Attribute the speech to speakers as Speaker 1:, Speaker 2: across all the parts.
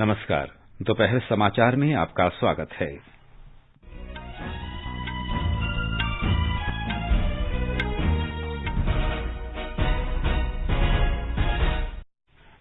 Speaker 1: नमस्कार। दोपहर समाचार में आपका स्वागत है।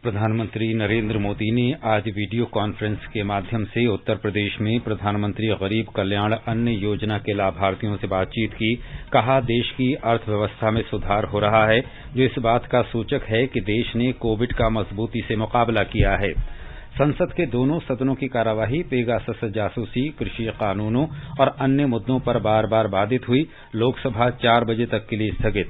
Speaker 1: प्रधानमंत्री नरेंद्र मोदी ने आज वीडियो कॉन्फ्रेंस के माध्यम से उत्तर प्रदेश में प्रधानमंत्री गरीब कल्याण अन्न योजना के लाभार्थियों से बातचीत की। कहा, देश की अर्थव्यवस्था में सुधार हो रहा है, जो इस बात का सूचक है कि देश ने कोविड का मजबूती से मुकाबला किया है। संसद के दोनों सदनों की कार्यवाही पेगासस जासूसी, कृषि कानूनों और अन्य मुद्दों पर बार बार बाधित हुई। लोकसभा 4 बजे तक के लिए स्थगित।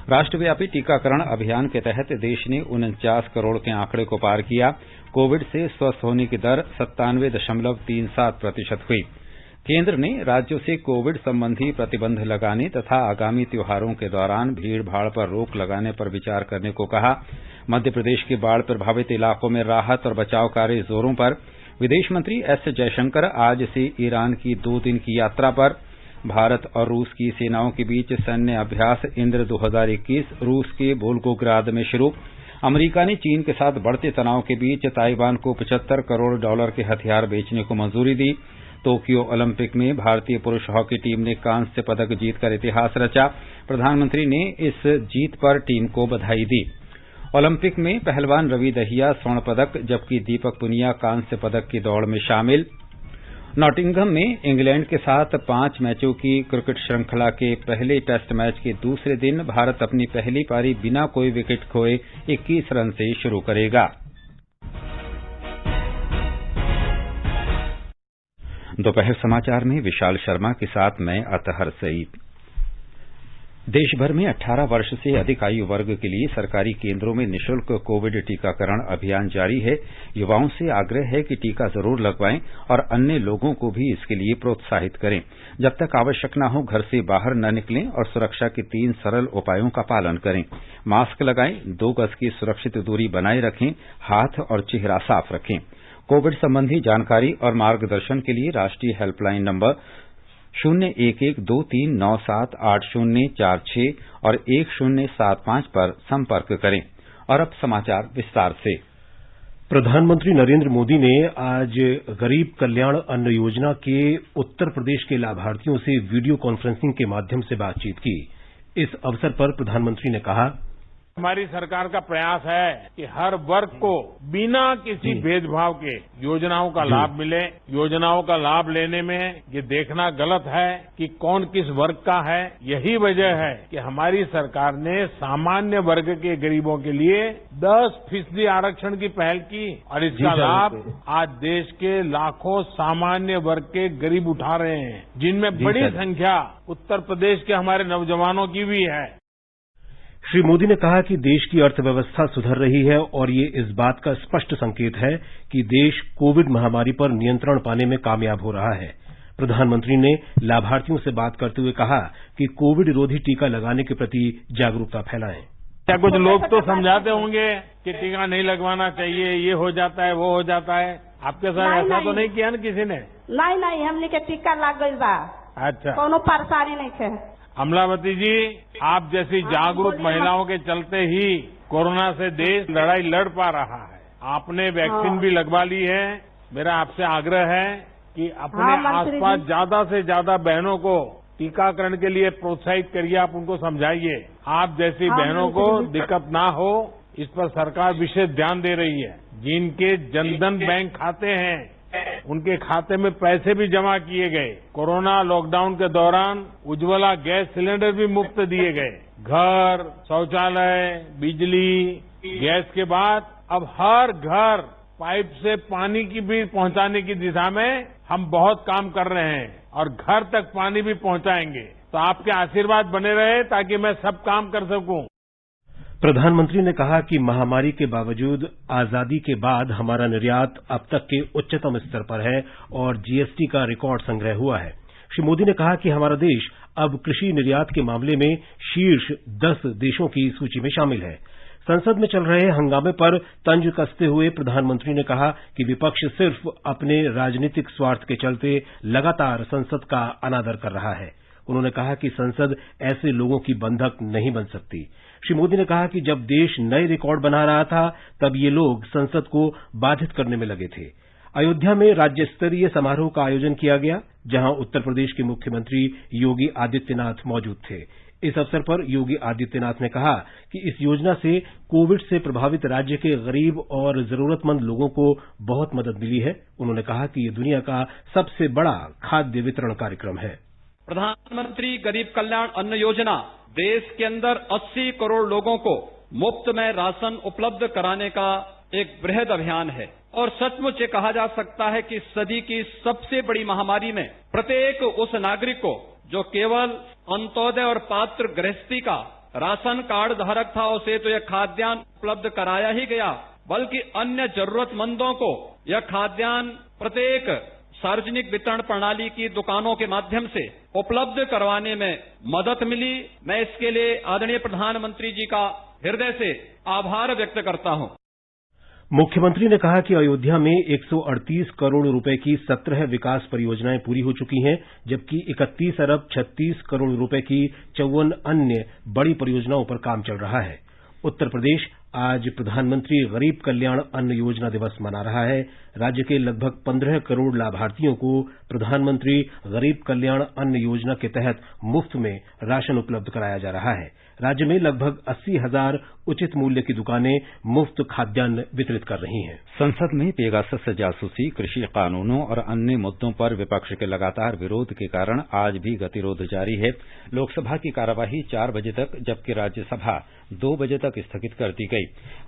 Speaker 1: राष्ट्रव्यापी टीकाकरण अभियान के तहत देश ने 49 करोड़ के आंकड़े को पार किया। कोविड से स्वस्थ होने की दर 97.37% हुई। केंद्र ने राज्यों से कोविड संबंधी प्रतिबंध लगाने तथा आगामी त्योहारों के दौरान भीड़-भाड़ पर रोक लगाने पर विचार करने को कहा। मध्य प्रदेश के बाढ़ प्रभावित इलाकों में राहत और बचाव कार्य जोरों पर। विदेश मंत्री एस जयशंकर आज से ईरान की 2 दिन की यात्रा पर। भारत और रूस की सेनाओं के बीच सैन्य अभ्यास इंद्र 2021 रूस के वोल्गोग्राद में शुरू। अमेरिका ने चीन के साथ बढ़ते तनाव के बीच ताइवान को $75 करोड़ के हथियार बेचने को मंजूरी दी। टोक्यो ओलंपिक में भारतीय पुरुष हॉकी टीम ने कांस्य पदक जीतकर इतिहास रचा। प्रधानमंत्री ने इस जीत पर टीम को बधाई दी। ओलंपिक में पहलवान रवि दहिया स्वर्ण पदक, जबकि दीपक पुनिया कांस्य पदक की दौड़ में शामिल। नॉटिंघम में इंग्लैंड के साथ 5 मैचों की क्रिकेट श्रृंखला के पहले टेस्ट मैच के दूसरे दिन भारत अपनी पहली पारी बिना कोई विकेट खोए 21 रन से शुरू करेगा। दोपहर समाचार में विशाल शर्मा के साथ मैं अतहर सईद। देश भर में 18 वर्ष से अधिक आयु वर्ग के लिए सरकारी केंद्रों में निःशुल्क कोविड टीकाकरण अभियान जारी है। युवाओं से आग्रह है कि टीका जरूर लगवाएं और अन्य लोगों को भी इसके लिए प्रोत्साहित करें। जब तक आवश्यक न हो, घर से बाहर न निकलें और सुरक्षा के 3 सरल उपायों का पालन करें। मास्क लगाएं, 2 गज की सुरक्षित दूरी बनाए रखें, हाथ और चेहरा साफ रखें। कोविड संबंधी जानकारी और मार्गदर्शन के लिए राष्ट्रीय हेल्पलाइन नंबर 01123978046 और 1075 पर संपर्क करें। और अब समाचार विस्तार से।
Speaker 2: प्रधानमंत्री नरेंद्र मोदी ने आज गरीब कल्याण अन्न योजना के उत्तर प्रदेश के लाभार्थियों से वीडियो कॉन्फ्रेंसिंग के माध्यम से बातचीत की। इस अवसर पर प्रधानमंत्री ने कहा,
Speaker 3: हमारी सरकार का प्रयास है कि हर वर्ग को बिना किसी भेदभाव के योजनाओं का लाभ मिले। योजनाओं का लाभ लेने में ये देखना गलत है कि कौन किस वर्ग का है। यही वजह है कि हमारी सरकार ने सामान्य वर्ग के गरीबों के लिए 10% आरक्षण की पहल की और इसका लाभ आज देश के लाखों सामान्य वर्ग के गरीब उठा रहे हैं, जिनमें बड़ी संख्या उत्तर प्रदेश के हमारे नौजवानों की भी है।
Speaker 2: श्री मोदी ने कहा कि देश की अर्थव्यवस्था सुधर रही है और ये इस बात का स्पष्ट संकेत है कि देश कोविड महामारी पर नियंत्रण पाने में कामयाब हो रहा है। प्रधानमंत्री ने लाभार्थियों से बात करते हुए कहा कि कोविड रोधी टीका लगाने के प्रति जागरूकता फैलाएं।
Speaker 3: क्या कुछ लोग तो समझाते होंगे कि टीका नहीं लगवाना चाहिए, ये हो जाता है, वो हो जाता है। आपके साथ ऐसा तो नहीं किया ना किसी ने?
Speaker 4: नहीं, हमने के टीका लग गई बा।
Speaker 3: अच्छा,
Speaker 4: कोनो परेशानी नहीं है।
Speaker 3: अमलावती जी, आप जैसी जागरूक महिलाओं के चलते ही कोरोना से देश लड़ाई लड़ पा रहा है। आपने वैक्सीन भी लगवा ली है। मेरा आपसे आग्रह है कि अपने आसपास ज्यादा से ज्यादा बहनों को टीकाकरण के लिए प्रोत्साहित करिए। आप उनको समझाइए। आप जैसी बहनों को दिक्कत ना हो, इस पर सरकार विशेष ध्यान दे रही है। जिनके जनधन बैंक खाते हैं, उनके खाते में पैसे भी जमा किए गए। कोरोना लॉकडाउन के दौरान उज्ज्वला गैस सिलेंडर भी मुफ्त दिए गए। घर, शौचालय, बिजली, गैस के बाद अब हर घर पाइप से पानी की भी पहुंचाने की दिशा में हम बहुत काम कर रहे हैं और घर तक पानी भी पहुंचाएंगे। तो आपके आशीर्वाद बने रहे ताकि मैं सब काम कर सकूं।
Speaker 2: प्रधानमंत्री ने कहा कि महामारी के बावजूद आजादी के बाद हमारा निर्यात अब तक के उच्चतम स्तर पर है और जीएसटी का रिकॉर्ड संग्रह हुआ है। श्री मोदी ने कहा कि हमारा देश अब कृषि निर्यात के मामले में शीर्ष 10 देशों की सूची में शामिल है। संसद में चल रहे हंगामे पर तंज कसते हुए प्रधानमंत्री ने कहा कि विपक्ष सिर्फ अपने राजनीतिक स्वार्थ के चलते लगातार संसद का अनादर कर रहा है। उन्होंने कहा कि संसद ऐसे लोगों की बंधक नहीं बन सकती। श्री मोदी ने कहा कि जब देश नए रिकॉर्ड बना रहा था, तब ये लोग संसद को बाधित करने में लगे थे। अयोध्या में राज्य स्तरीय समारोह का आयोजन किया गया, जहां उत्तर प्रदेश के मुख्यमंत्री योगी आदित्यनाथ मौजूद थे। इस अवसर पर योगी आदित्यनाथ ने कहा कि इस योजना से कोविड से प्रभावित राज्य के गरीब और जरूरतमंद लोगों को बहुत मदद मिली है। उन्होंने कहा कि ये दुनिया का सबसे बड़ा खाद्य वितरण कार्यक्रम है।
Speaker 5: प्रधानमंत्री गरीब कल्याण अन्न योजना देश के अंदर 80 करोड़ लोगों को मुफ्त में राशन उपलब्ध कराने का एक बृहद अभियान है और सचमुच ये कहा जा सकता है कि सदी की सबसे बड़ी महामारी में प्रत्येक उस नागरिक को जो केवल अंत्योदय और पात्र गृहस्थी का राशन कार्ड धारक था, उसे तो यह खाद्यान्न उपलब्ध कराया ही गया, बल्कि अन्य जरूरतमंदों को यह खाद्यान्न प्रत्येक सार्वजनिक वितरण प्रणाली की दुकानों के माध्यम से उपलब्ध करवाने में मदद मिली। मैं इसके लिए आदरणीय प्रधानमंत्री जी का हृदय से आभार व्यक्त करता हूं।
Speaker 2: मुख्यमंत्री ने कहा कि अयोध्या में 138 करोड़ रुपए की 17 विकास परियोजनाएं पूरी हो चुकी हैं, जबकि 31 अरब 36 करोड़ रुपए की 54 अन्य बड़ी परियोजनाओं पर काम चल रहा है। उत्तर प्रदेश आज प्रधानमंत्री गरीब कल्याण अन्न योजना दिवस मना रहा है। राज्य के लगभग 15 करोड़ लाभार्थियों को प्रधानमंत्री गरीब कल्याण अन्न योजना के तहत मुफ्त में राशन उपलब्ध कराया जा रहा है। राज्य में लगभग 80,000 उचित मूल्य की दुकानें मुफ्त खाद्यान्न वितरित कर रही हैं।
Speaker 1: संसद में पेगासस जासूसी, कृषि कानूनों और अन्य मुद्दों पर विपक्ष के लगातार विरोध के कारण आज भी गतिरोध जारी है। लोकसभा की कार्यवाही 4 बजे तक, जबकि राज्यसभा 2 बजे तक स्थगित कर दी गई।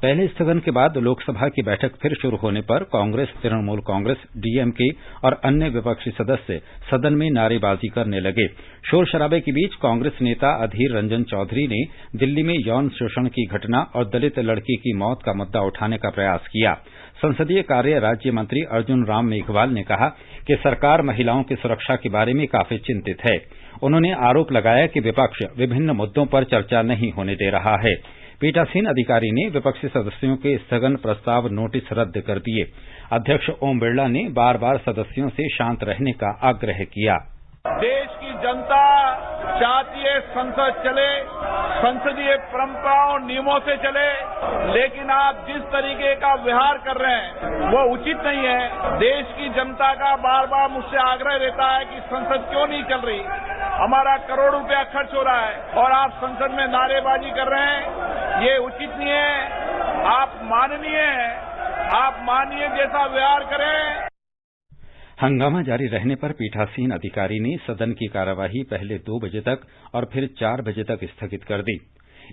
Speaker 1: पहले स्थगन के बाद लोकसभा की बैठक फिर शुरू होने पर कांग्रेस, तृणमूल कांग्रेस, डीएमके और अन्य विपक्षी सदस्य सदन में नारेबाजी करने लगे। शोर शराबे के बीच कांग्रेस नेता अधीर रंजन चौधरी ने दिल्ली में यौन शोषण की घटना और दलित लड़की की मौत का मुद्दा उठाने का प्रयास किया। संसदीय कार्य राज्य मंत्री अर्जुन राम मेघवाल ने कहा कि सरकार महिलाओं की सुरक्षा के बारे में काफी चिंतित है। उन्होंने आरोप लगाया कि विपक्ष विभिन्न मुद्दों पर चर्चा नहीं होने दे रहा है। पीठासीन अधिकारी ने विपक्षी सदस्यों के स्थगन प्रस्ताव नोटिस रद्द कर दिए। अध्यक्ष ओम बिरला ने बार बार सदस्यों से शांत रहने का आग्रह किया।
Speaker 6: देश की जनता चाहती है संसद चले, संसदीय परंपराओं नियमों से चले, लेकिन आप जिस तरीके का व्यवहार कर रहे हैं वो उचित नहीं है। देश की जनता का बार बार मुझसे आग्रह रहता है कि संसद क्यों नहीं चल रही, हमारा करोड़ रुपया खर्च हो रहा है और आप संसद में नारेबाजी कर रहे हैं, ये उचित नहीं है। आप माननीय जैसा व्यवहार करें।
Speaker 1: हंगामा जारी रहने पर पीठासीन अधिकारी ने सदन की कार्यवाही पहले 2 बजे तक और फिर 4 बजे तक स्थगित कर दी।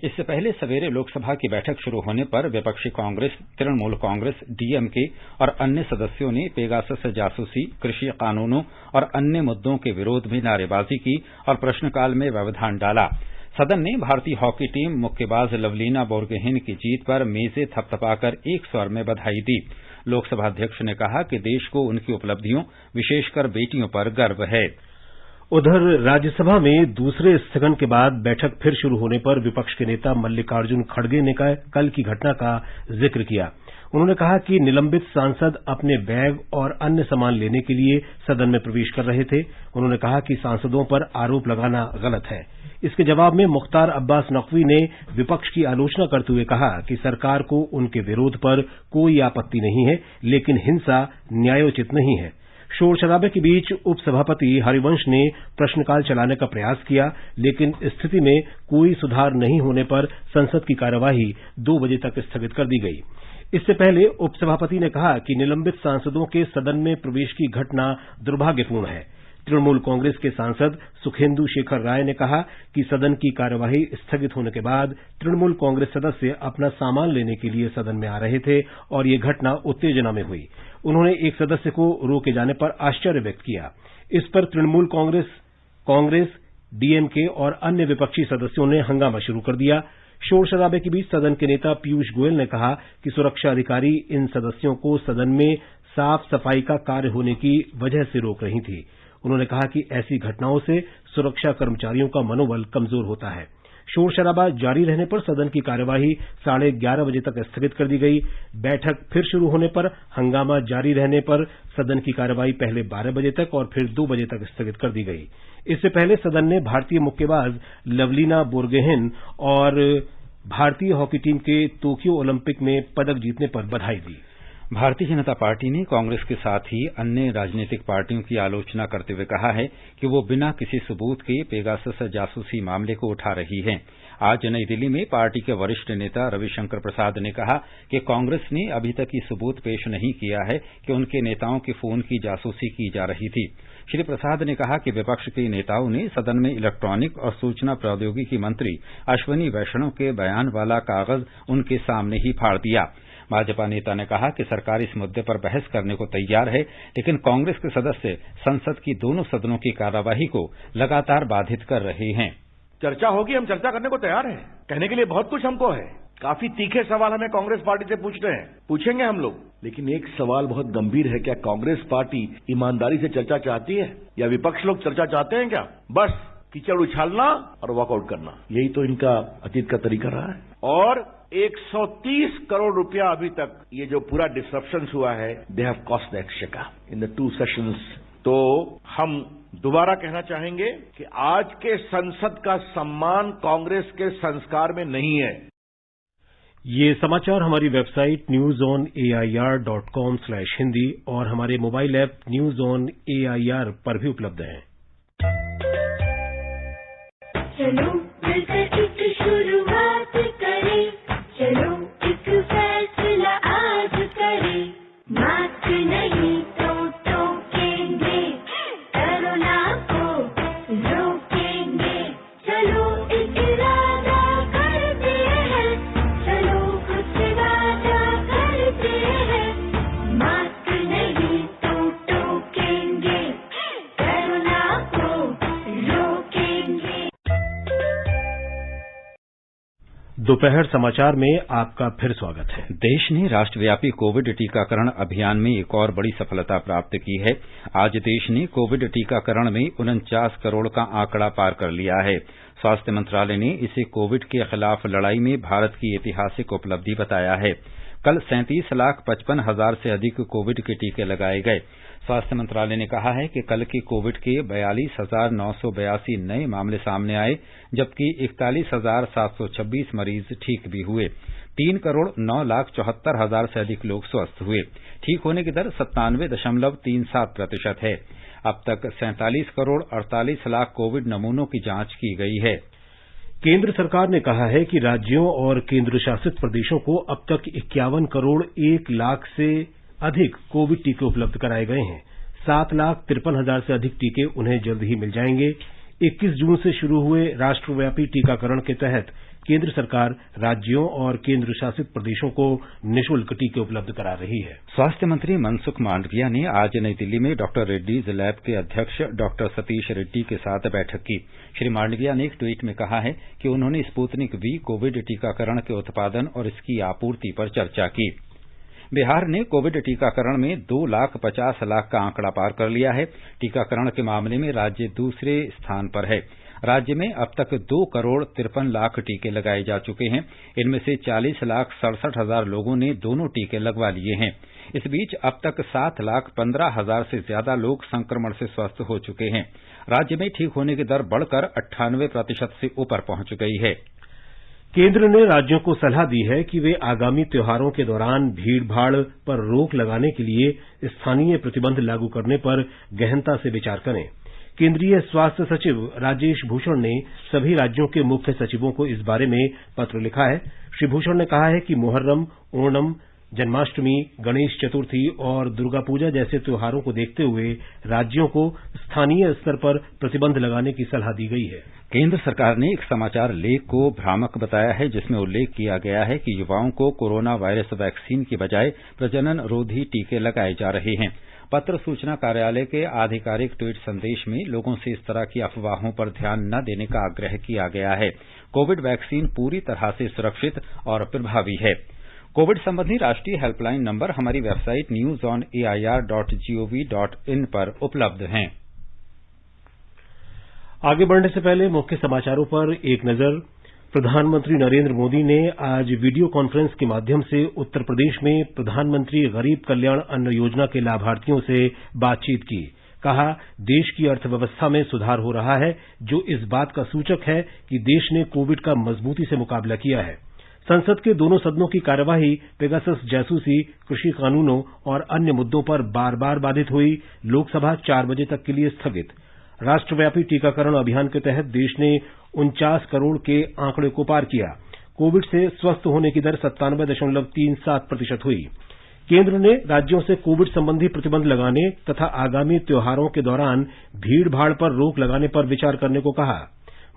Speaker 1: इससे पहले सवेरे लोकसभा की बैठक शुरू होने पर विपक्षी कांग्रेस, तृणमूल कांग्रेस, डीएमके और अन्य सदस्यों ने पेगासस जासूसी, कृषि कानूनों और अन्य मुद्दों के विरोध में नारेबाजी की और प्रश्नकाल में व्यवधान डाला। सदन ने भारतीय हॉकी टीम मुक्केबाज लवलीना बोरगोहेन की जीत पर मेजें थपथपाकर एक स्वर में बधाई दी। लोकसभा अध्यक्ष ने कहा कि देश को उनकी उपलब्धियों, विशेषकर बेटियों पर गर्व है।
Speaker 2: उधर राज्यसभा में दूसरे स्थगन के बाद बैठक फिर शुरू होने पर विपक्ष के नेता मल्लिकार्जुन खड़गे ने कल की घटना का जिक्र किया। उन्होंने कहा कि निलंबित सांसद अपने बैग और अन्य सामान लेने के लिए सदन में प्रवेश कर रहे थे। उन्होंने कहा कि सांसदों पर आरोप लगाना गलत है। इसके जवाब में मुख्तार अब्बास नकवी ने विपक्ष की आलोचना करते हुए कहा कि सरकार को उनके विरोध पर कोई आपत्ति नहीं है, लेकिन हिंसा न्यायोचित नहीं है। शोर शराबे के बीच उपसभापति हरिवंश ने प्रश्नकाल चलाने का प्रयास किया, लेकिन स्थिति में कोई सुधार नहीं होने पर संसद की कार्यवाही 2 बजे तक स्थगित कर दी गई। इससे पहले उपसभापति ने कहा कि निलंबित सांसदों के सदन में प्रवेश की घटना दुर्भाग्यपूर्ण है। तृणमूल कांग्रेस के सांसद सुखेंदु शेखर राय ने कहा कि सदन की कार्यवाही स्थगित होने के बाद तृणमूल कांग्रेस सदस्य अपना सामान लेने के लिए सदन में आ रहे थे और ये घटना उत्तेजना में हुई। उन्होंने एक सदस्य को रोके जाने पर आश्चर्य व्यक्त किया। इस पर तृणमूल कांग्रेस, डीएमके और अन्य विपक्षी सदस्यों ने हंगामा शुरू कर दिया। शोर शराबे के बीच सदन के नेता पीयूष गोयल ने कहा कि सुरक्षा अधिकारी इन सदस्यों को सदन में साफ सफाई का कार्य होने की वजह से रोक रही थी। उन्होंने कहा कि ऐसी घटनाओं से सुरक्षा कर्मचारियों का मनोबल कमजोर होता है। शोर शराबा जारी रहने पर सदन की कार्यवाही 11:30 बजे तक स्थगित कर दी गई। बैठक फिर शुरू होने पर हंगामा जारी रहने पर सदन की कार्यवाही पहले 12 बजे तक और फिर 2 बजे तक स्थगित कर दी गई। इससे पहले सदन ने भारतीय मुक्केबाज लवलीना बोरगोहेन और भारतीय हॉकी टीम के टोक्यो ओलंपिक में पदक जीतने पर बधाई दी।
Speaker 1: भारतीय जनता पार्टी ने कांग्रेस के साथ ही अन्य राजनीतिक पार्टियों की आलोचना करते हुए कहा है कि वो बिना किसी सबूत के पेगासस जासूसी मामले को उठा रही है। आज नई दिल्ली में पार्टी के वरिष्ठ नेता रविशंकर प्रसाद ने कहा कि कांग्रेस ने अभी तक ये सबूत पेश नहीं किया है कि उनके नेताओं के फोन की जासूसी की जा रही थी। श्री प्रसाद ने कहा कि विपक्ष के नेताओं ने सदन में इलेक्ट्रॉनिक और सूचना प्रौद्योगिकी मंत्री अश्विनी वैष्णव के बयान वाला कागज उनके सामने ही फाड़ दिया। भाजपा नेता ने कहा कि सरकार इस मुद्दे पर बहस करने को तैयार है, लेकिन कांग्रेस के सदस्य संसद की दोनों सदनों की कार्यवाही को लगातार बाधित कर रहे हैं।
Speaker 7: चर्चा होगी, हम चर्चा करने को तैयार हैं। कहने के लिए बहुत कुछ हमको है। काफी तीखे सवाल हमें कांग्रेस पार्टी से पूछते हैं, पूछेंगे हम लोग। लेकिन एक सवाल बहुत गंभीर है, क्या कांग्रेस पार्टी ईमानदारी से चर्चा चाहती है या विपक्ष लोग चर्चा चाहते हैं? क्या बस कीचड़ उछालना और वॉकआउट करना, यही तो इनका अतीत का तरीका रहा है। और 130 करोड़ रुपया अभी तक ये जो पूरा डिसरप्शन हुआ है, they have cost the exchequer in the 2 sessions. तो हम दोबारा कहना चाहेंगे कि आज के संसद का सम्मान कांग्रेस के संस्कार में नहीं है।
Speaker 2: ये समाचार हमारी वेबसाइट newsonair.com/hindi और हमारे mobile app news on AIR पर भी उपलब्ध हैं।
Speaker 8: चलो मिलकर एक शुरुआत करें, चलो एक फैसला आज करें, मास्क नहीं तो टोकेंगे, कोरोना को रोकेंगे, चलो एक इरादा करते हैं, चलो कुछ वादा करते हैं, मास्क नहीं तो टोकेंगे, कोरोना को रोकेंगे।
Speaker 2: दोपहर समाचार में आपका फिर स्वागत है।
Speaker 1: देश ने राष्ट्रव्यापी कोविड टीकाकरण अभियान में एक और बड़ी सफलता प्राप्त की है। आज देश ने कोविड टीकाकरण में 49 करोड़ का आंकड़ा पार कर लिया है। स्वास्थ्य मंत्रालय ने इसे कोविड के खिलाफ लड़ाई में भारत की ऐतिहासिक उपलब्धि बताया है। कल 37,55,000 से अधिक कोविड के टीके लगाए गए। स्वास्थ्य मंत्रालय ने कहा है कि कल के कोविड के 42,982 नए मामले सामने आए, जबकि 41,726 मरीज ठीक भी हुए। 3,09,74,000 से अधिक लोग स्वस्थ हुए। ठीक होने की दर 97.37% है। अब तक 47,48,00,000 कोविड नमूनों की जांच की गई है।
Speaker 2: केंद्र सरकार ने कहा है कि राज्यों और केंद्र शासित प्रदेशों को अब तक 51 करोड़ 1 लाख से अधिक कोविड टीके उपलब्ध कराए गए हैं। 7,53,000 से अधिक टीके उन्हें जल्द ही मिल जाएंगे। 21 जून से शुरू हुए राष्ट्रव्यापी टीकाकरण के तहत केंद्र सरकार राज्यों और केंद्र शासित प्रदेशों को निःशुल्क टीके उपलब्ध करा रही है।
Speaker 1: स्वास्थ्य मंत्री मनसुख मांडविया ने आज नई दिल्ली में डॉक्टर रेड्डीज लैब के अध्यक्ष डॉक्टर सतीश रेड्डी के साथ बैठक की। श्री मांडविया ने एक ट्वीट में कहा है कि उन्होंने स्पुतनिक V कोविड टीकाकरण के उत्पादन और इसकी आपूर्ति पर चर्चा की। बिहार ने कोविड टीकाकरण में 2,50,00,000 का आंकड़ा पार कर लिया है। टीकाकरण के मामले में राज्य दूसरे स्थान पर है। राज्य में अब तक 2,53,00,000 टीके लगाए जा चुके हैं। इनमें से 40,67,000 लोगों ने दोनों टीके लगवा लिए हैं। इस बीच अब तक 7,15,000 से ज्यादा लोग संक्रमण से स्वस्थ हो चुके हैं। राज्य में ठीक होने की दर बढ़कर 98% से ऊपर पहुंच गई है।
Speaker 2: केंद्र ने राज्यों को सलाह दी है कि वे आगामी त्योहारों के दौरान भीड़भाड़ पर रोक लगाने के लिए स्थानीय प्रतिबंध लागू करने पर गहनता से विचार करें। केंद्रीय स्वास्थ्य सचिव राजेश भूषण ने सभी राज्यों के मुख्य सचिवों को इस बारे में पत्र लिखा है। श्री भूषण ने कहा है कि मुहर्रम, ओणम, जन्माष्टमी, गणेश चतुर्थी और दुर्गा पूजा जैसे त्योहारों को देखते हुए राज्यों को स्थानीय स्तर पर प्रतिबंध लगाने की सलाह दी गई है।
Speaker 1: केंद्र सरकार ने एक समाचार लेख को भ्रामक बताया है, जिसमें उल्लेख किया गया है कि युवाओं को कोरोना वायरस वैक्सीन की बजाय प्रजनन रोधी टीके लगाए जा रहे हैं। पत्र सूचना कार्यालय के आधिकारिक ट्वीट संदेश में लोगों से इस तरह की अफवाहों पर ध्यान न देने का आग्रह किया गया है। कोविड वैक्सीन पूरी तरह से सुरक्षित और प्रभावी है। कोविड संबंधी राष्ट्रीय हेल्पलाइन नंबर हमारी वेबसाइट newsonair.gov.in पर उपलब्ध हैं।
Speaker 2: आगे बढ़ने से पहले मुख्य समाचारों पर एक नजर। प्रधानमंत्री नरेंद्र मोदी ने आज वीडियो कॉन्फ्रेंस के माध्यम से उत्तर प्रदेश में प्रधानमंत्री गरीब कल्याण अन्न योजना के लाभार्थियों से बातचीत की। कहा, देश की अर्थव्यवस्था में सुधार हो रहा है, जो इस बात का सूचक है कि देश ने कोविड का मजबूती से मुकाबला किया है। संसद के दोनों सदनों की कार्यवाही पेगासस जासूसी, कृषि कानूनों और अन्य मुद्दों पर बार बार बाधित हुई। लोकसभा 4 बजे तक के लिए स्थगित। राष्ट्रव्यापी टीकाकरण अभियान के तहत देश ने 49 करोड़ के आंकड़े को पार किया। कोविड से स्वस्थ होने की दर 97.37% हुई। केंद्र ने राज्यों से कोविड संबंधी प्रतिबंध लगाने तथा आगामी त्योहारों के दौरान भीड़भाड़ पर रोक लगाने पर विचार करने को कहा।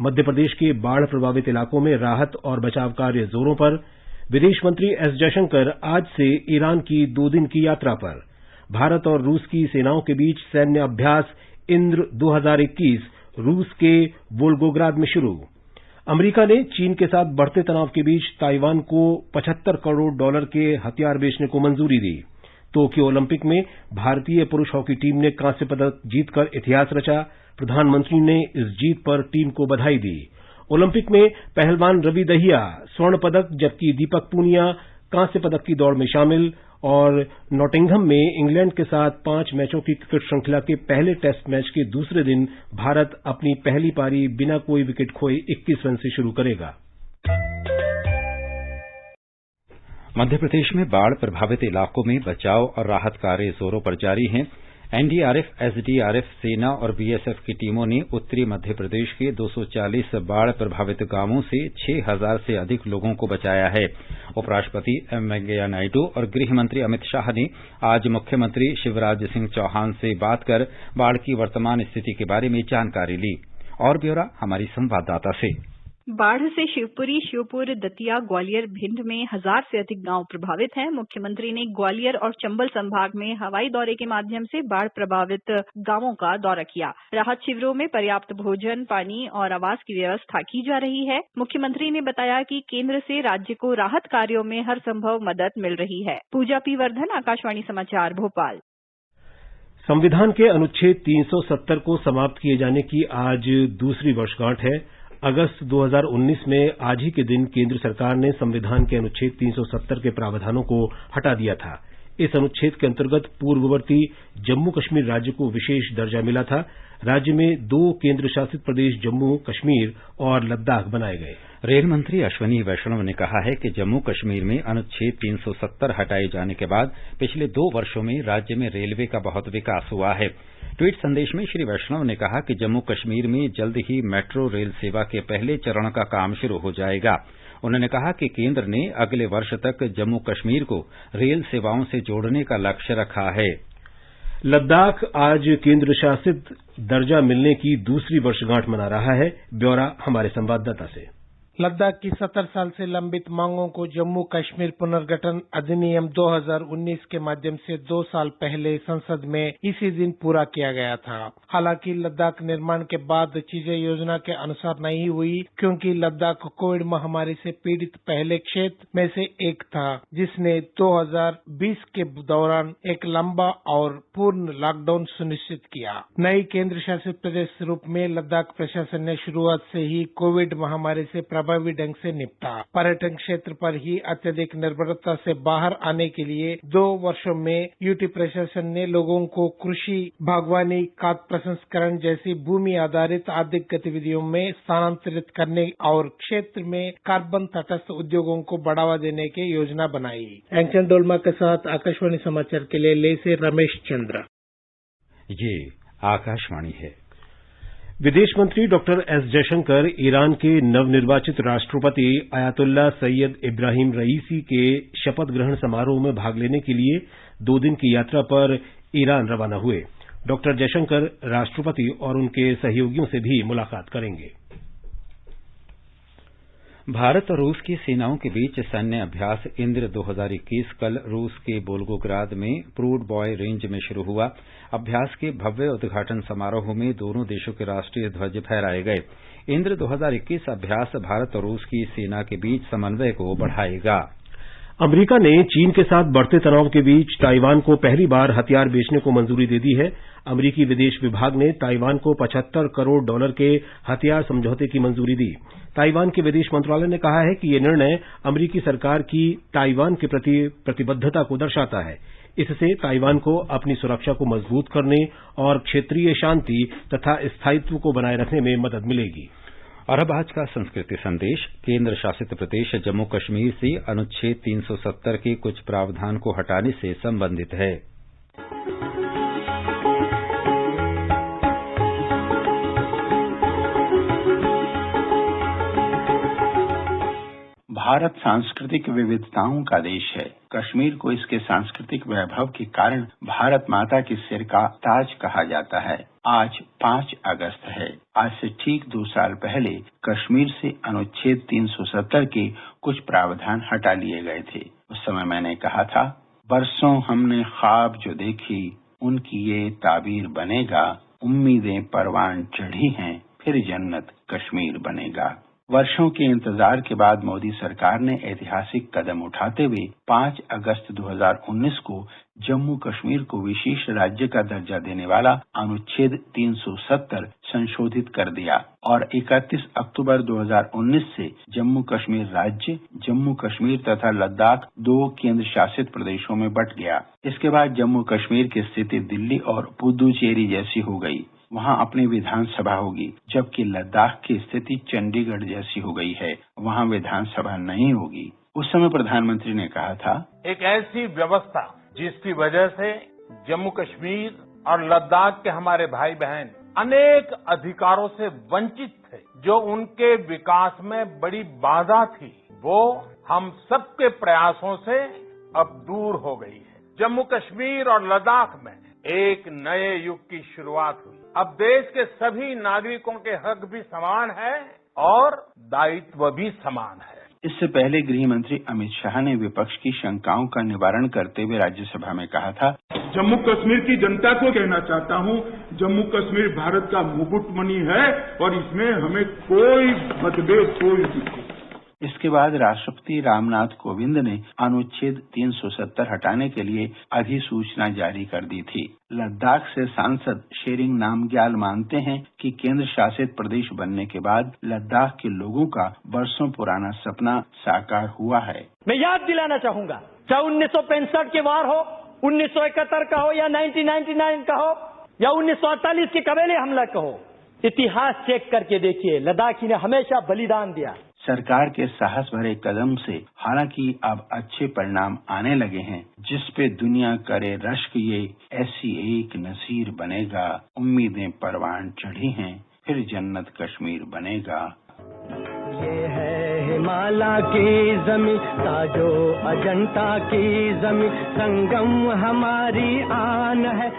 Speaker 2: मध्य प्रदेश के बाढ़ प्रभावित इलाकों में राहत और बचाव कार्य जोरों पर। विदेश मंत्री एस जयशंकर आज से ईरान की 2 दिन की यात्रा पर। भारत और रूस की सेनाओं के बीच सैन्य अभ्यास इंद्र 2021 रूस के वोल्गोग्राद में शुरू। अमेरिका ने चीन के साथ बढ़ते तनाव के बीच ताइवान को $75 करोड़ के हथियार बेचने को मंजूरी दी। टोक्यो ओलंपिक में भारतीय पुरुष हॉकी टीम ने कांस्य पदक जीतकर इतिहास रचा। प्रधानमंत्री ने इस जीत पर टीम को बधाई दी। ओलंपिक में पहलवान रवि दहिया स्वर्ण पदक जबकि दीपक पूनिया कांस्य पदक की दौड़ में शामिल। और नॉटिंघम में इंग्लैंड के साथ 5 मैचों की क्रिकेट श्रृंखला के पहले टेस्ट मैच के दूसरे दिन भारत अपनी पहली पारी बिना कोई विकेट खोए 21 रन से शुरू करेगा।
Speaker 1: मध्य प्रदेश में बाढ़ प्रभावित इलाकों में बचाव और राहत कार्य जोरों पर जारी हैं। एनडीआरएफ, एसडीआरएफ, सेना और बीएसएफ की टीमों ने उत्तरी मध्य प्रदेश के 240 बाढ़ प्रभावित गांवों से 6000 से अधिक लोगों को बचाया है। उपराष्ट्रपति एम वेंकैया नायडू और गृह मंत्री अमित शाह ने आज मुख्यमंत्री शिवराज सिंह चौहान से बात कर बाढ़ की वर्तमान स्थिति के बारे में जानकारी ली। और ब्यौरा हमारी संवाददाता से।
Speaker 9: बाढ़ से शिवपुरी, श्योपुर, दतिया, ग्वालियर, भिंड में 1000 से अधिक गांव प्रभावित हैं। मुख्यमंत्री ने ग्वालियर और चंबल संभाग में हवाई दौरे के माध्यम से बाढ़ प्रभावित गांवों का दौरा किया। राहत शिविरों में पर्याप्त भोजन, पानी और आवास की व्यवस्था की जा रही है। मुख्यमंत्री ने बताया कि केंद्र से राज्य को राहत कार्यों में हर संभव मदद मिल रही है। पूजा पी वर्धन, आकाशवाणी समाचार, भोपाल।
Speaker 2: संविधान के अनुच्छेद 370 को समाप्त किए जाने की आज दूसरी वर्षगांठ है। अगस्त 2019 में आज ही के दिन केंद्र सरकार ने संविधान के अनुच्छेद 370 के प्रावधानों को हटा दिया था। इस अनुच्छेद के अंतर्गत पूर्ववर्ती जम्मू कश्मीर राज्य को विशेष दर्जा मिला था। राज्य में 2 केंद्र शासित प्रदेश जम्मू कश्मीर और लद्दाख बनाए गए।
Speaker 1: रेल मंत्री अश्विनी वैष्णव ने कहा है कि जम्मू कश्मीर में अनुच्छेद 370 हटाए जाने के बाद पिछले 2 वर्षों में राज्य में रेलवे का बहुत विकास हुआ है। ट्वीट संदेश में श्री वैष्णव ने कहा कि जम्मू कश्मीर में जल्द ही मेट्रो रेल सेवा के पहले चरण का काम शुरू हो जाएगा। उन्होंने कहा कि केंद्र ने अगले वर्ष तक जम्मू कश्मीर को रेल सेवाओं से जोड़ने का लक्ष्य रखा है।
Speaker 2: लद्दाख आज केंद्र शासित दर्जा मिलने की दूसरी वर्षगांठ मना रहा है। ब्यौरा हमारे संवाददाता से।
Speaker 10: लद्दाख की 70 साल से लंबित मांगों को जम्मू कश्मीर पुनर्गठन अधिनियम 2019 के माध्यम से 2 साल पहले संसद में इसी दिन पूरा किया गया था। हालांकि लद्दाख निर्माण के बाद चीजें योजना के अनुसार नहीं हुई, क्योंकि लद्दाख कोविड महामारी से पीड़ित पहले क्षेत्र में से एक था, जिसने 2020 के दौरान एक लंबा और पूर्ण लॉकडाउन सुनिश्चित किया। नई केंद्र शासित प्रदेश रूप में लद्दाख प्रशासन ने शुरुआत से ही कोविड महामारी से प्रभावी ढंग से निपटा। पर्यटन क्षेत्र पर ही अत्यधिक निर्भरता से बाहर आने के लिए 2 वर्षों में यूटी प्रशासन ने लोगों को कृषि, बागवानी, खाद्य प्रसंस्करण जैसी भूमि आधारित आर्थिक गतिविधियों में स्थानांतरित करने और क्षेत्र में कार्बन तटस्थ उद्योगों को बढ़ावा देने की योजना बनाई। एंचन डोलमा के साथ आकाशवाणी समाचार के लिए ले से रमेश चंद्र।
Speaker 1: ये आकाशवाणी है।
Speaker 2: विदेश मंत्री डॉक्टर एस जयशंकर ईरान के नवनिर्वाचित राष्ट्रपति अयातुल्ला सैयद इब्राहिम रईसी के शपथ ग्रहण समारोह में भाग लेने के लिए 2 दिन की यात्रा पर ईरान रवाना हुए। डॉक्टर जयशंकर राष्ट्रपति और उनके सहयोगियों से भी मुलाकात करेंगे।
Speaker 1: भारत और रूस की सेनाओं के बीच सैन्य अभ्यास इंद्र 2021 कल रूस के वोल्गोग्राद में प्रूड बॉय रेंज में शुरू हुआ। अभ्यास के भव्य उद्घाटन समारोह में दोनों देशों के राष्ट्रीय ध्वज फहराए गए। इंद्र 2021 अभ्यास भारत और रूस की सेना के बीच समन्वय को बढ़ाएगा।
Speaker 2: अमेरिका ने चीन के साथ बढ़ते तनाव के बीच ताइवान को पहली बार हथियार बेचने को मंजूरी दे दी है। अमेरिकी विदेश विभाग ने ताइवान को $75 करोड़ के हथियार समझौते की मंजूरी दी। ताइवान के विदेश मंत्रालय ने कहा है कि यह निर्णय अमेरिकी सरकार की ताइवान के प्रति प्रतिबद्धता को दर्शाता है। इससे ताइवान को अपनी सुरक्षा को मजबूत करने और क्षेत्रीय शांति तथा स्थायित्व को बनाए रखने में मदद मिलेगी।
Speaker 1: और अब आज का संस्कृति संदेश। केंद्र शासित प्रदेश जम्मू कश्मीर से अनुच्छेद 370 के कुछ प्रावधान को हटाने से संबंधित है।
Speaker 11: भारत सांस्कृतिक विविधताओं का देश है। कश्मीर को इसके सांस्कृतिक वैभव के कारण भारत माता के सिर का ताज कहा जाता है। आज 5 अगस्त है। आज से ठीक 2 साल पहले कश्मीर से अनुच्छेद 370 के कुछ प्रावधान हटा लिए गए थे। उस समय मैंने कहा था, बरसों हमने ख्वाब जो देखी उनकी ये ताबीर बनेगा, उम्मीदें परवान चढ़ी हैं, फिर जन्नत कश्मीर बनेगा। वर्षों के इंतजार के बाद मोदी सरकार ने ऐतिहासिक कदम उठाते हुए 5 अगस्त 2019 को जम्मू कश्मीर को विशेष राज्य का दर्जा देने वाला अनुच्छेद 370 संशोधित कर दिया और 31 अक्टूबर 2019 से जम्मू कश्मीर राज्य, जम्मू कश्मीर तथा लद्दाख 2 केंद्र शासित प्रदेशों में बंट गया। इसके बाद जम्मू कश्मीर की स्थिति दिल्ली और पुदुचेरी जैसी हो गई। वहाँ अपनी विधानसभा होगी, जबकि लद्दाख की स्थिति चंडीगढ़ जैसी हो गई है, वहाँ विधानसभा नहीं होगी। उस समय प्रधानमंत्री ने कहा था,
Speaker 3: एक ऐसी व्यवस्था जिसकी वजह से जम्मू कश्मीर और लद्दाख के हमारे भाई बहन अनेक अधिकारों से वंचित थे, जो उनके विकास में बड़ी बाधा थी, वो हम सबके प्रयासों से अब दूर हो गई है। जम्मू कश्मीर और लद्दाख में एक नए युग की शुरुआत हुई। अब देश के सभी नागरिकों के हक भी समान है और दायित्व भी समान है।
Speaker 11: इससे पहले गृह मंत्री अमित शाह ने विपक्ष की शंकाओं का निवारण करते हुए राज्यसभा में कहा था,
Speaker 12: जम्मू कश्मीर की जनता को कहना चाहता हूं, जम्मू कश्मीर भारत का मुकुटमणि है और इसमें हमें कोई मतभेद कोई।
Speaker 11: इसके बाद राष्ट्रपति रामनाथ कोविंद ने अनुच्छेद 370 हटाने के लिए अधिसूचना जारी कर दी थी। लद्दाख से सांसद शेरिंग नामग्याल मानते हैं कि केंद्र शासित प्रदेश बनने के बाद लद्दाख के लोगों का बरसों पुराना सपना साकार हुआ है।
Speaker 13: मैं याद दिलाना चाहूंगा, चाहे 1965 के वार हो, 1971 का हो या 1999 का हो या 1948 के कबीले हमला का हो, इतिहास चेक करके देखिए, लद्दाखी ने हमेशा बलिदान दिया।
Speaker 11: सरकार के साहस भरे कदम से हालांकि अब अच्छे परिणाम आने लगे हैं, जिस पे दुनिया करे रश्क, ये ऐसी एक नसीर बनेगा, उम्मीदें परवान चढ़ी हैं, फिर जन्नत कश्मीर बनेगा।
Speaker 14: ये है हिमालय की जमी, ताजो अजंता की जमी, संगम हमारी आन है।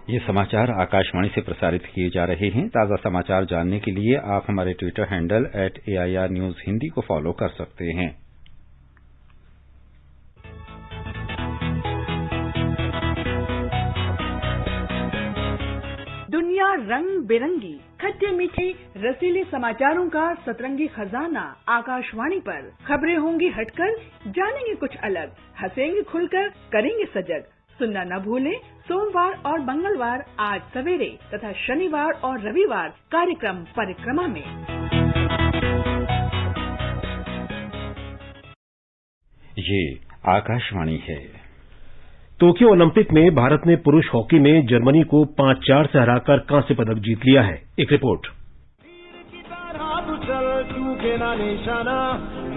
Speaker 1: ये समाचार आकाशवाणी से प्रसारित किए जा रहे हैं। ताज़ा समाचार जानने के लिए आप हमारे Twitter handle @AIR News Hindi को फॉलो कर सकते हैं।
Speaker 15: दुनिया रंग बिरंगी, खट्टे मीठे रसीले समाचारों का सतरंगी खजाना आकाशवाणी पर। खबरें होंगी हटकर, जानेंगे कुछ अलग, हंसेंगे खुलकर, करेंगे सजग। सुनना न भूलें, सोमवार और मंगलवार 8 सवेरे तथा शनिवार और रविवार कार्यक्रम परिक्रमा में।
Speaker 1: ये आकाशवाणी है।
Speaker 2: टोक्यो ओलंपिक में भारत ने पुरुष हॉकी में जर्मनी को 5-4 से हराकर कांस्य पदक जीत लिया है। एक रिपोर्ट।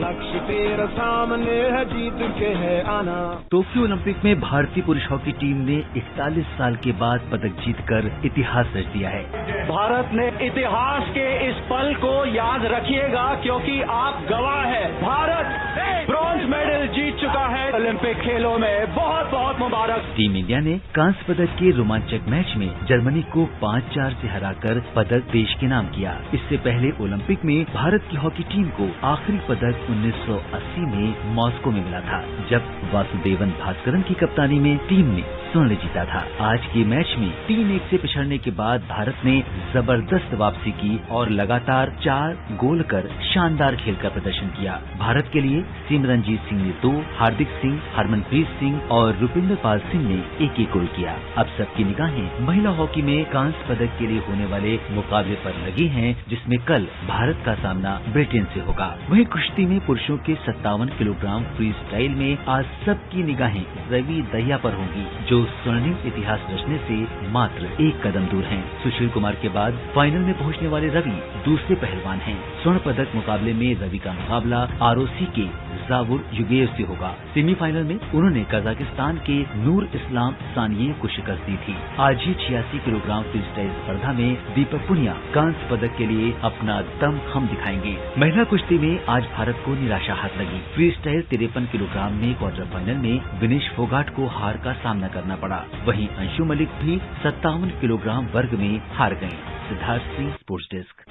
Speaker 14: लक्ष्य तेरा सामने है, जीत के है आना।
Speaker 16: टोक्यो ओलंपिक में भारतीय पुरुष हॉकी टीम ने 41 साल के बाद पदक जीतकर इतिहास रच दिया है।
Speaker 13: भारत ने इतिहास के इस पल को याद रखिएगा, क्योंकि आप गवाह है। भारत ब्रॉन्ज मेडल जीत चुका है ओलंपिक खेलों में। बहुत बहुत मुबारक।
Speaker 16: टीम इंडिया ने कांस्य पदक के रोमांचक मैच में जर्मनी को 5-4 से हराकर पदक देश के नाम किया। इससे पहले ओलंपिक में भारत की हॉकी टीम को आखिरी पदक 1980 में मॉस्को में मिला था, जब वासुदेवन भास्करन की कप्तानी में टीम ने स्वर्ण जीता था। आज के मैच में 3-1 से पिछड़ने के बाद भारत ने जबरदस्त वापसी की और लगातार 4 गोल कर शानदार खेल का प्रदर्शन किया। भारत के लिए सिमरनजीत सिंह ने 2, हार्दिक सिंह, हरमनप्रीत सिंह और रुपिंदर पाल सिंह ने 1-1 गोल किया। अब सबकी निगाहें महिला हॉकी में कांस्य पदक के लिए होने वाले मुकाबले पर लगी हैं, जिसमें कल भारत का सामना ब्रिटेन से होगा। वहीं कुश्ती में पुरुषों के 57 किलोग्राम फ्री स्टाइल में आज सबकी निगाहें रवि दहिया पर होंगी, जो जो स्वर्णिम इतिहास रचने से मात्र एक कदम दूर हैं। सुशील कुमार के बाद फाइनल में पहुंचने वाले रवि दूसरे पहलवान हैं। स्वर्ण पदक मुकाबले में रवि का मुकाबला ROC के जावुर युगेव से होगा। सेमीफाइनल में उन्होंने कजाकिस्तान के नूर इस्लाम सानिये को शिकस्त दी थी। आज ही 86 किलोग्राम फ्री स्टाइल स्पर्धा में दीपक पुनिया कांस्य पदक के लिए अपना दमखम दिखाएंगे। महिला कुश्ती में आज भारत को निराशा हाथ लगी। फ्री स्टाइल 53 किलोग्राम में क्वार्टर फाइनल में विनेश फोगाट को हार का सामना करना पड़ा। वहीं अंशु मलिक भी 57 किलोग्राम वर्ग में हार गए। Siddharth Singh, sports desk.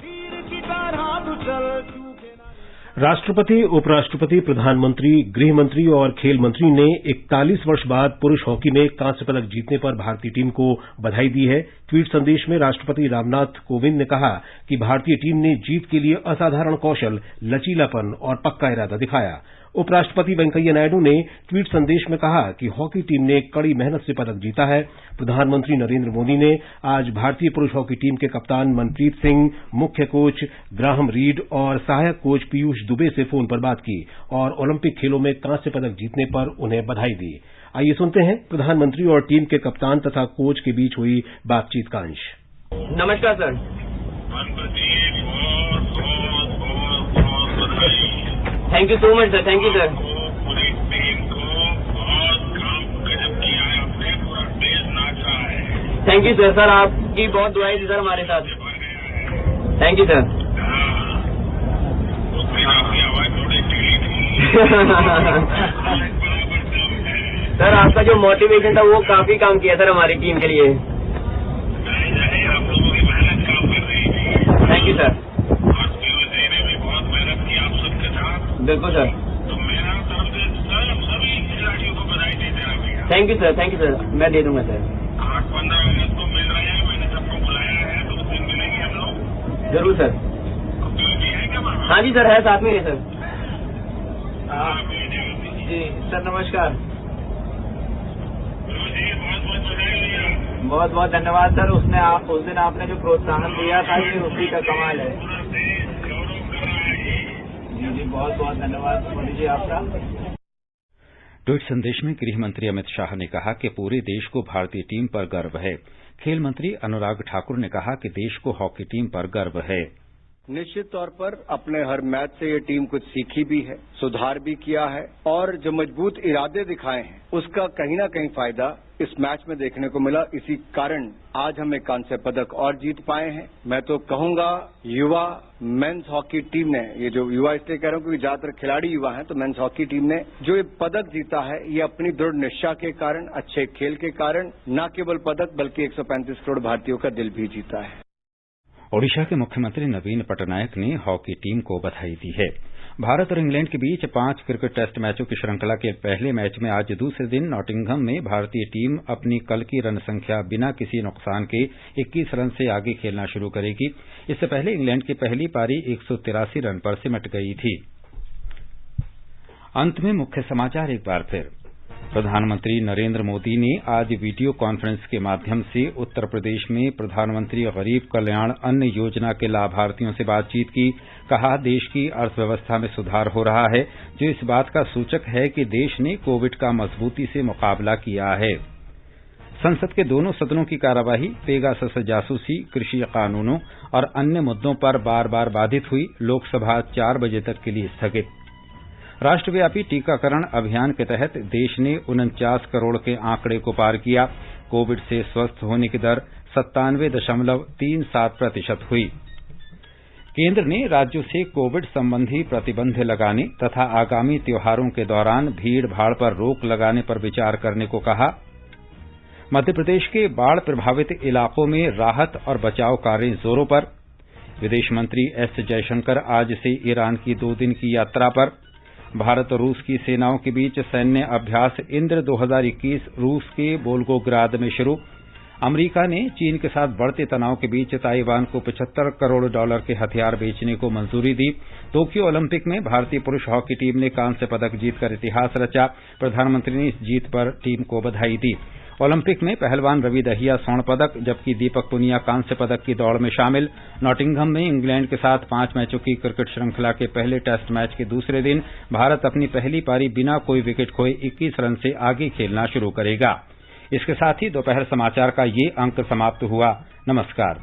Speaker 2: राष्ट्रपति, उपराष्ट्रपति, प्रधानमंत्री, गृह मंत्री और खेल मंत्री ने 41 वर्ष बाद पुरुष हॉकी में कांस्य पदक जीतने पर भारतीय टीम को बधाई दी है। ट्वीट संदेश में राष्ट्रपति रामनाथ कोविंद ने कहा कि भारतीय टीम ने जीत के लिए असाधारण कौशल, लचीलापन और पक्का इरादा दिखाया। उपराष्ट्रपति वेंकैया नायडू ने ट्वीट संदेश में कहा कि हॉकी टीम ने कड़ी मेहनत से पदक जीता है। प्रधानमंत्री नरेंद्र मोदी ने आज भारतीय पुरुष हॉकी टीम के कप्तान मनप्रीत सिंह, मुख्य कोच ग्राहम रीड और सहायक कोच पीयूष दुबे से फोन पर बात की और ओलंपिक खेलों में कांस्य पदक जीतने पर उन्हें बधाई दी। आइए सुनते हैं प्रधानमंत्री और टीम के कप्तान तथा कोच के बीच हुई बातचीत का अंश।
Speaker 17: नमस्कार sir. Thank you so much sir. Thank you sir. Thank you sir. Sir आपकी बहुत दुआएं थी सर हमारे साथ। Thank you sir. सर आपका जो मोटिवेशन था वो काफी काम किया सर हमारी टीम के लिए। Thank you sir. बिल्कुल sir. Thank you sir. Thank you sir. मैं दे दूंगा सर।
Speaker 6: 8-15 अगस्त को मिल रहे हैं। मैंने सबको बुलाया है तो उस दिन मिलेंगे हम लोग।
Speaker 17: जरूर सर। हाँ जी सर, है साथ में है सर। जी सर नमस्कार। बहुत बहुत धन्यवाद सर। उस दिन आपने जो प्रोत्साहन दिया था ये उसी का कमाल है। जी बहुत बहुत धन्यवाद मोदी जी आपका।
Speaker 1: ट्वीट संदेश में गृह मंत्री अमित शाह ने कहा कि पूरे देश को भारतीय टीम पर गर्व है। खेल मंत्री अनुराग ठाकुर ने कहा कि देश को हॉकी टीम पर गर्व है।
Speaker 18: निश्चित तौर पर अपने हर मैच से ये टीम कुछ सीखी भी है, सुधार भी किया है और जो मजबूत इरादे दिखाए हैं उसका कहीं ना कहीं फायदा इस मैच में देखने को मिला। इसी कारण आज हम एक कांस्य पदक और जीत पाए हैं। मैं तो कहूंगा युवा मेंस हॉकी टीम ने, ये जो युवा इसलिए कह रहा हूं क्योंकि ज्यादातर खिलाड़ी युवा हैं, तो मेंस हॉकी टीम ने जो ये पदक जीता है ये अपनी दृढ़ निश्चय के कारण, अच्छे खेल के कारण न केवल पदक बल्कि 135 करोड़ भारतीयों का दिल भी जीता है।
Speaker 1: ओडिशा के मुख्यमंत्री नवीन पटनायक ने हॉकी टीम को बधाई दी है। भारत और इंग्लैंड के बीच 5 क्रिकेट टेस्ट मैचों की श्रृंखला के पहले मैच में आज दूसरे दिन नॉटिंघम में भारतीय टीम अपनी कल की रन संख्या बिना किसी नुकसान के 21 रन से आगे खेलना शुरू करेगी। इससे पहले इंग्लैंड की पहली पारी 183 रन पर सिमट गई थी। अंत में मुख्य समाचार एक बार फिर। प्रधानमंत्री नरेंद्र मोदी ने आज वीडियो कॉन्फ्रेंस के माध्यम से उत्तर प्रदेश में प्रधानमंत्री गरीब कल्याण अन्न योजना के लाभार्थियों से बातचीत की। कहा, देश की अर्थव्यवस्था में सुधार हो रहा है, जो इस बात का सूचक है कि देश ने कोविड का मजबूती से मुकाबला किया है। संसद के दोनों सदनों की कार्यवाही पेगासस जासूसी, कृषि कानूनों और अन्य मुद्दों पर बार बार बाधित हुई। लोकसभा 4 बजे तक के लिए स्थगित। राष्ट्रव्यापी टीकाकरण अभियान के तहत देश ने 49 करोड़ के आंकड़े को पार किया। कोविड से स्वस्थ होने की दर 97.37% हुई। केंद्र ने राज्यों से कोविड संबंधी प्रतिबंध लगाने तथा आगामी त्योहारों के दौरान भीड़ भाड़ पर रोक लगाने पर विचार करने को कहा। मध्य प्रदेश के बाढ़ प्रभावित इलाकों में राहत और बचाव कार्य जोरों पर। विदेश मंत्री एस जयशंकर आज से ईरान की 2 दिन की यात्रा पर। भारत और रूस की सेनाओं के बीच सैन्य अभ्यास इंद्र 2021 रूस के वोल्गोग्राद में शुरू। अमेरिका ने चीन के साथ बढ़ते तनाव के बीच ताइवान को $75 करोड़ के हथियार बेचने को मंजूरी दी। टोक्यो ओलंपिक में भारतीय पुरुष हॉकी टीम ने कांस्य पदक जीतकर इतिहास रचा। प्रधानमंत्री ने इस जीत पर टीम को बधाई दी। ओलंपिक में पहलवान रवि दहिया स्वर्ण पदक, जबकि दीपक पुनिया कांस्य पदक की दौड़ में शामिल। नॉटिंघम में इंग्लैंड के साथ 5 मैचों की क्रिकेट श्रृंखला के पहले टेस्ट मैच के दूसरे दिन भारत अपनी पहली पारी बिना कोई विकेट खोए 21 रन से आगे खेलना शुरू करेगा। इसके साथ ही दोपहर समाचार का ये अंक समाप्त हुआ। नमस्कार।